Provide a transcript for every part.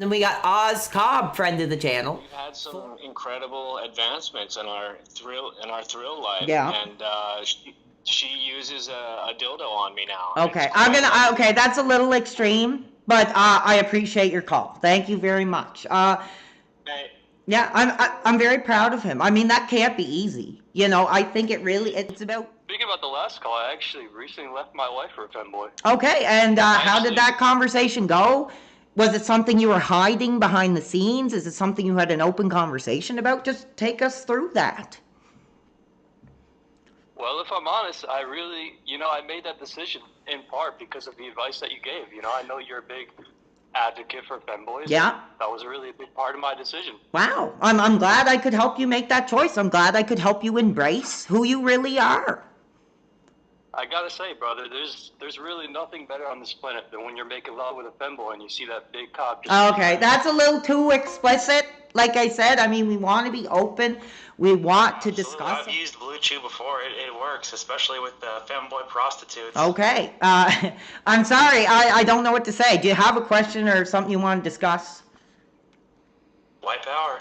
Then we got Oz Cobb, friend of the channel. We've had some incredible advancements in our thrill life. Yeah. And she uses a dildo on me now. Okay, okay, that's a little extreme, but I appreciate your call. Thank you very much. Yeah, I'm very proud of him. I mean, that can't be easy. You know, I think it's about. Speaking about the last call, I actually recently left my wife for a femboy. Okay, and how did that conversation go? Was it something you were hiding behind the scenes? Is it something you had an open conversation about? Just take us through that. Well, if I'm honest, I really, I made that decision in part because of the advice that you gave. I know you're a big advocate for femboys. Yeah. That was really a big part of my decision. Wow. I'm glad I could help you make that choice. I'm glad I could help you embrace who you really are. I gotta say, brother, there's really nothing better on this planet than when you're making love with a femboy and you see that big cock. Okay, that's a little too explicit. Like I said, I mean, we want to be open. We want to discuss. I've used Blue Chew before. It works, especially with femboy prostitutes. Okay. I'm sorry. I don't know what to say. Do you have a question or something you want to discuss? White power.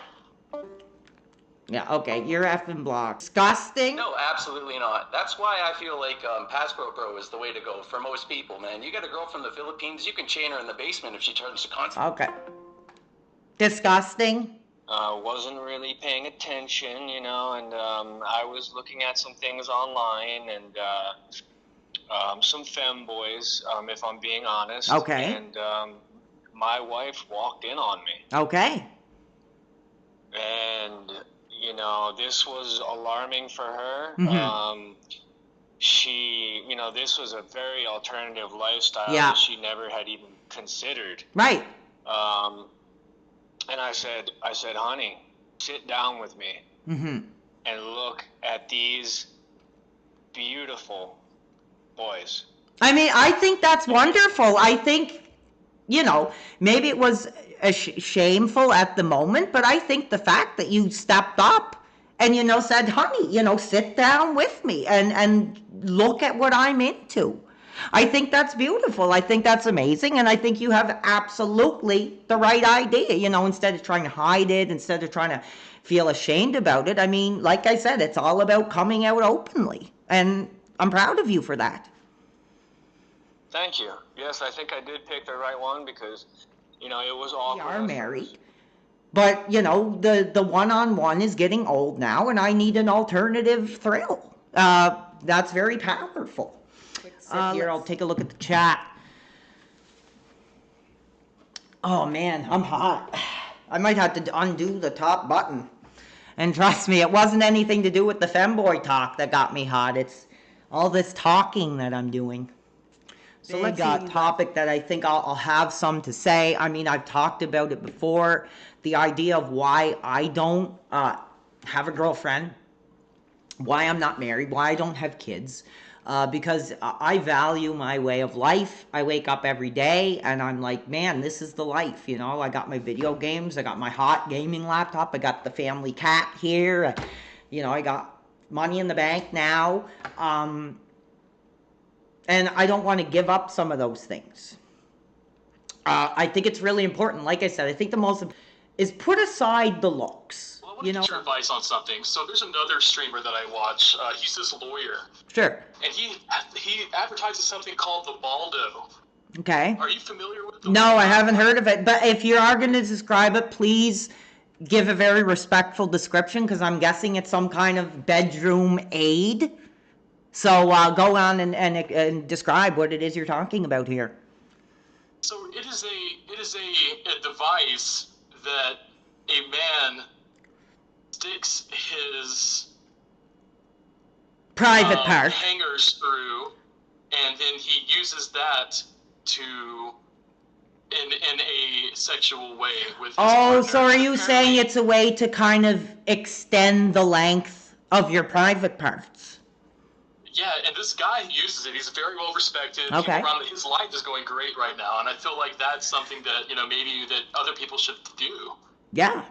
Yeah, okay, you're effing blocked. Disgusting? No, absolutely not. That's why I feel like Passport Bro is the way to go for most people, man. You get a girl from the Philippines, you can chain her in the basement if she turns to content. Okay. Disgusting? Wasn't really paying attention, and I was looking at some things online and some femboys, if I'm being honest. Okay. And my wife walked in on me. Okay. And this was alarming for her. Mm-hmm. This was a very alternative lifestyle that she never had even considered. Right. And I said, honey, sit down with me Mm-hmm. and look at these beautiful boys. I mean, I think that's wonderful. I think, maybe it was shameful at the moment, but I think the fact that you stepped up and, said, honey, sit down with me and look at what I'm into. I think that's beautiful. I think that's amazing. And I think you have absolutely the right idea, instead of trying to hide it, instead of trying to feel ashamed about it. I mean, like I said, it's all about coming out openly. And I'm proud of you for that. Thank you. Yes, I think I did pick the right one because, it was awkward. We are married. But, the one-on-one is getting old now, and I need an alternative thrill. That's very powerful. Here, I'll take a look at the chat. Oh, man, I'm hot. I might have to undo the top button. And trust me, it wasn't anything to do with the femboy talk that got me hot. It's all this talking that I'm doing. So let's see a topic that I think I'll have some to say. I mean, I've talked about it before. The idea of why I don't have a girlfriend, why I'm not married, why I don't have kids. Because I value my way of life. I wake up every day and I'm like, man, this is the life. I got my video games. I got my hot gaming laptop. I got the family cat here. I got money in the bank now. And I don't want to give up some of those things. I think it's really important. Like I said, I think the most is put aside the looks. Well, I want to get your advice on something. So there's another streamer that I watch. He's this lawyer. Sure. And he advertises something called the Baldo. Okay. Are you familiar with the No, Baldo? I haven't heard of it. But if you are going to describe it, please give a very respectful description because I'm guessing it's some kind of bedroom aid. So go on and describe what it is you're talking about here. So it is a device that a man sticks his Private part. hangers through, and then he uses that to in a sexual way with his partner. So are you saying it's a way to kind of extend the length of your private parts? Yeah, and this guy who uses it, he's very well respected. Okay. People around his life is going great right now, and I feel like that's something that, maybe that other people should do. Yeah.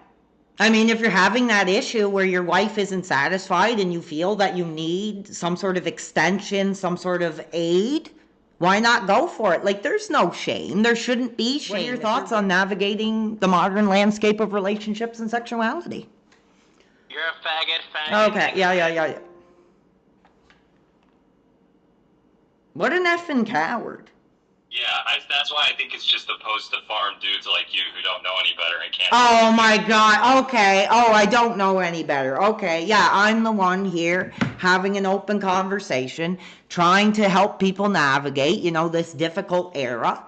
I mean, if you're having that issue where your wife isn't satisfied and you feel that you need some sort of extension, some sort of aid, why not go for it? Like, there's no shame. There shouldn't be shame. What are your thoughts on navigating the modern landscape of relationships and sexuality? You're a faggot. Okay, yeah. What an effing coward. Yeah, that's why I think it's just a post to farm dudes like you who don't know any better and can't. Oh my God, okay. Oh, I don't know any better. Okay, yeah, I'm the one here having an open conversation, trying to help people navigate, this difficult era,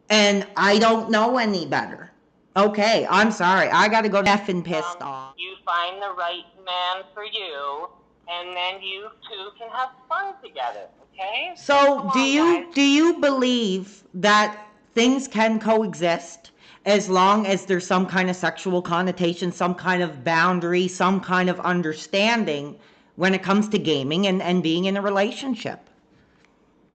and I don't know any better. Okay, I'm sorry. I gotta go effing pissed off. You find the right man for you, and then you two can have fun together. Okay? So do you believe that things can coexist as long as there's some kind of sexual connotation, some kind of boundary, some kind of understanding when it comes to gaming and being in a relationship?